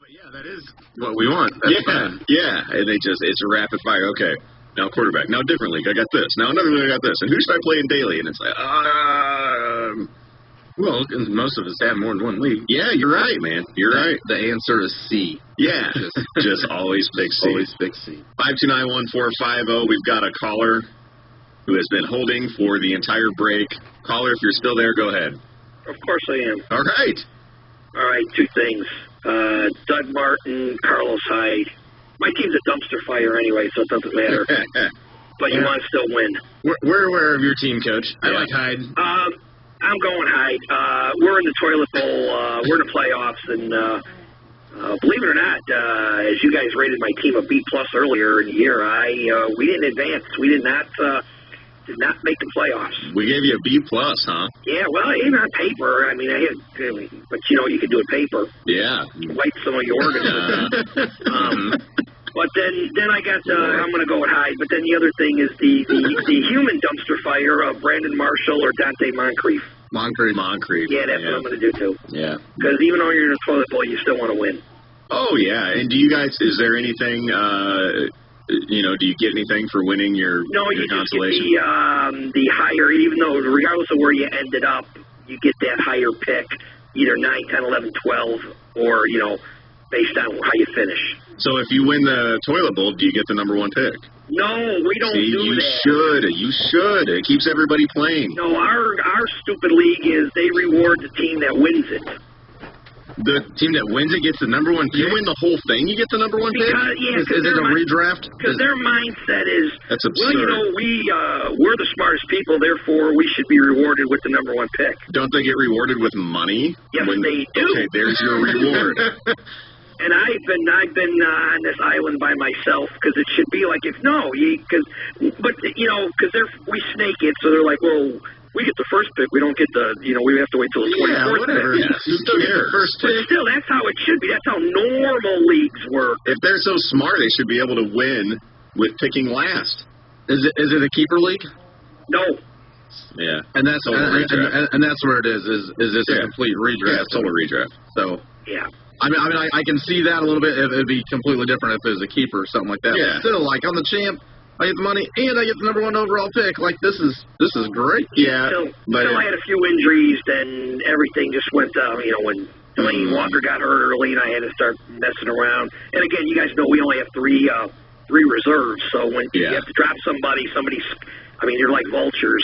But yeah, that is what we want. That's fine. Yeah. And it's a rapid fire. Okay, now quarterback. Now different league. I got this. Now another league. I got this. And who should I play in daily? And it's like, well, most of us have more than one league. Yeah, you're right, man. You're right. The answer is C. Yeah, just always pick C. Always pick C. 529-1450. We've got a caller who has been holding for the entire break. Caller, if you're still there, go ahead. Of course I am. All right. All right, two things. Doug Martin, Carlos Hyde. My team's a dumpster fire anyway, so it doesn't matter. But you want to still win. We're aware of your team, Coach. I like Hyde. I'm going Hyde. We're in the toilet bowl. We're in the playoffs, and believe it or not, as you guys rated my team a B+ earlier in the year, we didn't advance. We did not make the playoffs. We gave you a B+, huh? Yeah, well, even on paper. I mean, but you can do it paper. Yeah. Wipe some of your organisms. But then I got I'm going to go with Hyde. But then the other thing is the human dumpster fire of Brandon Marshall or Dante Moncrief. Moncrief. Yeah, that's what I'm going to do too. Yeah. Because even though you're in a toilet bowl, you still want to win. Oh yeah. And do you guys? Is there anything? Do you get anything for winning your consolation? Just get the higher, even though regardless of where you ended up, you get that higher pick, either 9, 10, 11, 12, or based on how you finish. So if you win the toilet bowl, do you get the number 1 pick? No, we don't do that. You should. It keeps everybody playing. No, our stupid league is they reward the team that wins it. The team that wins it gets the number 1 pick? You win the whole thing, you get the number 1 pick? Yeah, is it a redraft? Because their mindset is, that's absurd. Well, we're the smartest people, therefore we should be rewarded with the number 1 pick. Don't they get rewarded with money? Yes, they do. Okay, there's your reward. And I've been on this island by myself because it should be like we snake it, so they're like, well, we get the first pick, we don't get we have to wait till the 24th pick. Whatever. Yeah, who cares? But still, that's how it should be. That's how normal leagues work. If they're so smart, they should be able to win with picking last. Is it a keeper league? No. Yeah, and that's where it is. Is this a complete redraft? Yeah, total redraft. So yeah. I mean, I can see that a little bit. It'd be completely different if it was a keeper or something like that. Yeah. But still, like on the champ, I get the money and I get the number 1 overall pick. Like this is great. Yeah. Until I had a few injuries, then everything just went down. When Delaney Walker got hurt early, and I had to start messing around. And again, you guys know we only have three reserves. So when you have to drop somebody's. I mean, you're like vultures.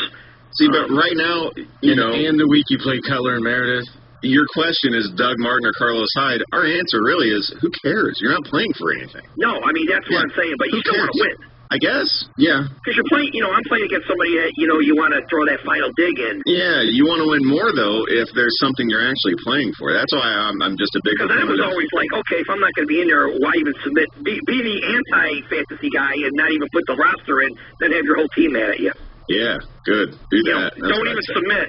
See, but right now, and the week you play Cutler and Meredith. Your question is Doug Martin or Carlos Hyde. Our answer really is, who cares? You're not playing for anything. No, I mean, that's what I'm saying, but you still want to win. I guess, yeah. Because you're playing, I'm playing against somebody that, you want to throw that final dig in. Yeah, you want to win more, though, if there's something you're actually playing for. That's why I'm just a big Because I was always like, okay, if I'm not going to be in there, why even submit? Be the anti-fantasy guy and not even put the roster in, then have your whole team mad at you. Yeah, good. Do that. Don't even submit.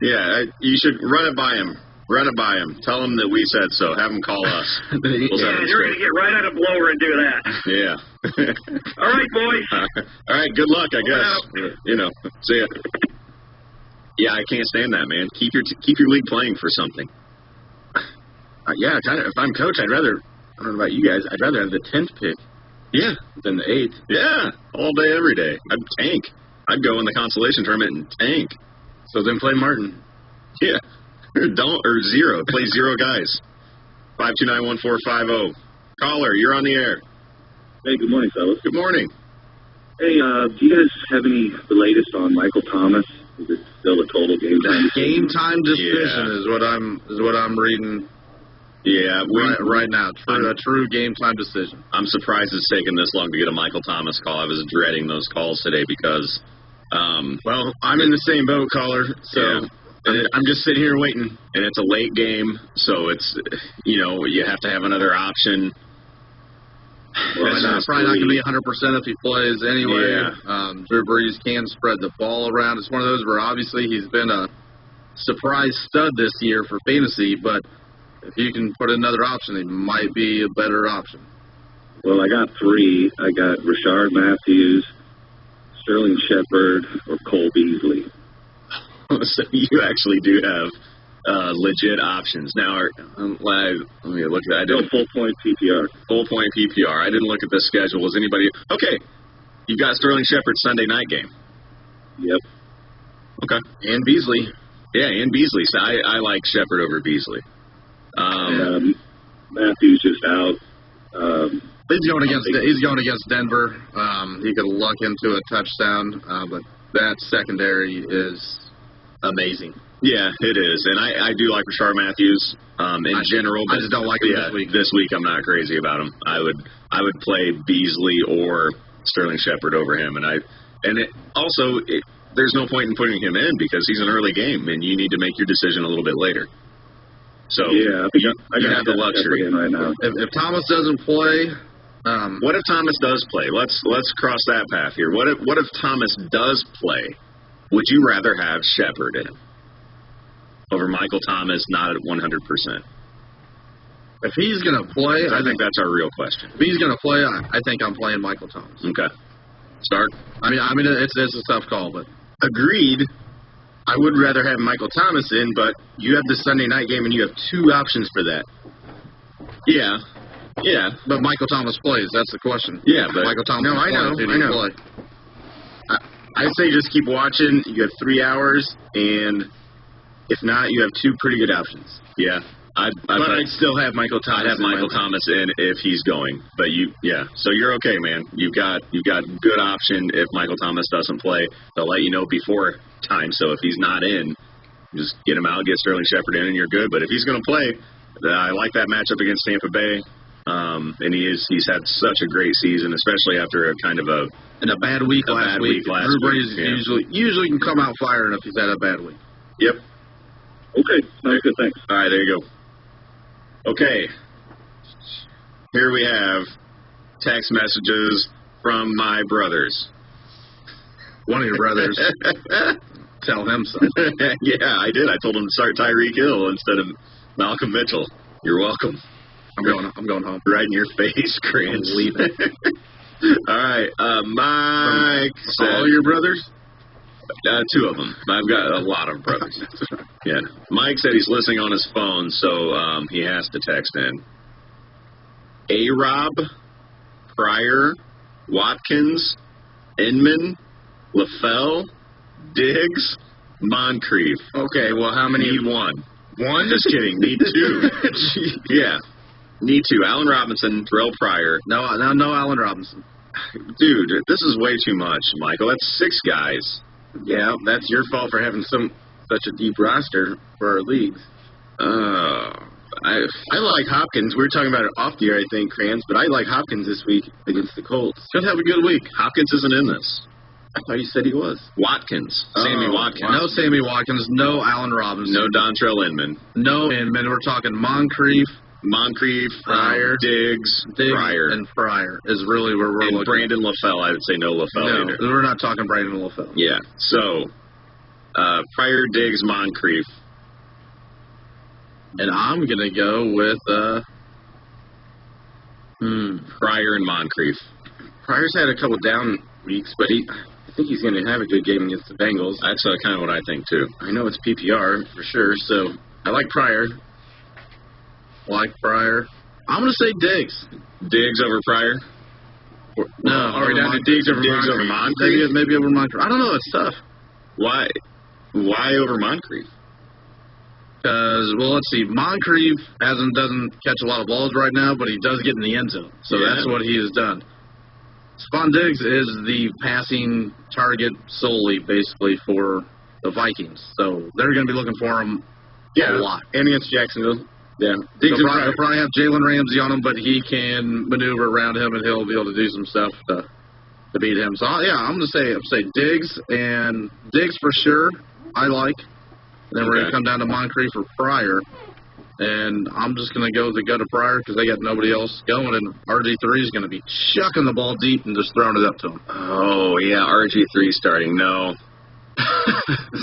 Yeah, you should run it by him. Run it by him. Tell him that we said so. Have him call us. You're going to get right out of blower and do that. Yeah. All right, boys. All right, good luck, I guess. See ya. Yeah, I can't stand that, man. Keep your league playing for something. Yeah, if I'm coach, I don't know about you guys, I'd rather have the 10th pick. Yeah. Than the 8th. Yeah, all day, every day. I'd tank. I'd go in the consolation tournament and tank. So then play Martin. Yeah. Or zero. Play 0 guys. 529-1450. Caller, you're on the air. Hey, good morning, fellas. Good morning. Hey, do you guys have the latest on Michael Thomas? Is it still a total game time? Game time decision is what I'm reading. Yeah, right now, a true game time decision. I'm surprised it's taken this long to get a Michael Thomas call. I was dreading those calls today because, well, I'm in the same boat, caller. So. Yeah. I'm just sitting here waiting. And it's a late game, so it's, you have to have another option. Well, it's probably not going to be 100% if he plays anyway. Yeah. Drew Brees can spread the ball around. It's one of those where obviously he's been a surprise stud this year for fantasy, but if you can put another option, it might be a better option. Well, I got 3. I got Rashard Matthews, Sterling Shepard, or Cole Beasley. So you actually do have legit options. Now, let me look at that. Still full point PPR. Full point PPR. I didn't look at the schedule. Is anybody okay? You've got Sterling Shepard's Sunday night game. Yep. Okay. And Beasley. Yeah, and Beasley. So I like Shepard over Beasley. Matthews just out. He's going against Denver. He could luck into a touchdown, but that secondary is amazing. Yeah, it is, and I do like Rashard Matthews in general. But I just don't like him this week. This week, I'm not crazy about him. I would play Beasley or Sterling Shepard over him, there's no point in putting him in because he's an early game, and you need to make your decision a little bit later. So yeah, you have the luxury right now. If Thomas doesn't play, what if Thomas does play? Let's cross that path here. What if Thomas does play? Would you rather have Shepard in over Michael Thomas, not at 100%? If he's going to play, I think that's our real question. If he's going to play, I think I'm playing Michael Thomas. Okay. Start. I mean, it's a tough call, but Agreed. I would rather have Michael Thomas in, but you have the Sunday night game, and you have two options for that. Yeah. Yeah. But Michael Thomas plays. That's the question. Yeah, but Michael Thomas. No, I know. Play. I'd say just keep watching. You have 3 hours, and if not, you have two pretty good options. Yeah. But I'd still have Michael Thomas. I'd have Michael Thomas in if he's going. But so you're okay, man. You've got good option if Michael Thomas doesn't play. They'll let you know before time. So if he's not in, just get him out, get Sterling Shepard in, and you're good. But if he's going to play, I like that matchup against Tampa Bay. And he's had such a great season, especially after a kind of a bad week last week. Drew Brees usually can come out firing if he's had a bad week. Yep. Okay. Sounds good. Thanks. All right, there you go. Okay. Here we have text messages from my brothers. One of your brothers. Tell him so. Yeah, I did. I told him to start Tyreek Hill instead of Malcolm Mitchell. You're welcome. I'm going home. Right in your face, Chris. I'm leaving. All right. Mike said, all your brothers? Two of them. I've got a lot of brothers. Yeah. Mike said he's listening on his phone, so he has to text in. A-Rob, Pryor, Watkins, Inman, LaFell, Diggs, Moncrief. Okay, well, how many? Need one. One? Just kidding. Need two. Yeah. Need two. Allen Robinson, Terrell Pryor. No, Allen Robinson. Dude, this is way too much, Michael. That's 6 guys. Yeah, that's your fault for having such a deep roster for our leagues. I like Hopkins. We were talking about it off the air, I think, Kranz, but I like Hopkins this week against the Colts. Should have a good week. Hopkins isn't in this. I thought you said he was. Watkins. Sammy Watkins. No Sammy Watkins. No Allen Robinson. No Dontrell Inman. No Inman. We're talking Moncrief, Pryor, Diggs, Pryor. And Pryor is really where we're looking. Brandon LaFell, I would say no LaFell either. We're not talking Brandon LaFell. Yeah. So, Pryor, Diggs, Moncrief. And I'm going to go with Pryor and Moncrief. Pryor's had a couple down weeks, but I think he's going to have a good game against the Bengals. That's kind of what I think, too. I know it's PPR for sure, so I like Pryor. I'm going to say Diggs. Diggs over Pryor? No. Are we down to Diggs over Moncrief? Maybe over Moncrief. I don't know. It's tough. Why over Moncrief? Because, let's see. Moncrief doesn't catch a lot of balls right now, but he does get in the end zone. So that's what he has done. Stephon Diggs is the passing target solely, basically, for the Vikings. So they're going to be looking for him a lot. And against Jacksonville. Yeah. They'll probably have Jalen Ramsey on him, but he can maneuver around him, and he'll be able to do some stuff to beat him. So, I'm going to say Diggs, and Diggs for sure I like. And then we're going to come down to Moncrief or Pryor. And I'm just going to go with the gut of Pryor because they got nobody else going, and RG3 is going to be chucking the ball deep and just throwing it up to him. Oh, yeah, RG3 starting. No.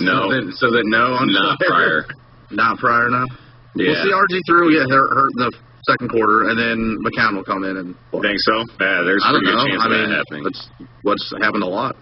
No. So that not Pryor. Not Pryor, no? Yeah. We'll see RG3 will get hurt in the second quarter, and then McCown will come in. And think so? Yeah, there's a pretty good chance of that happening. What's happened a lot.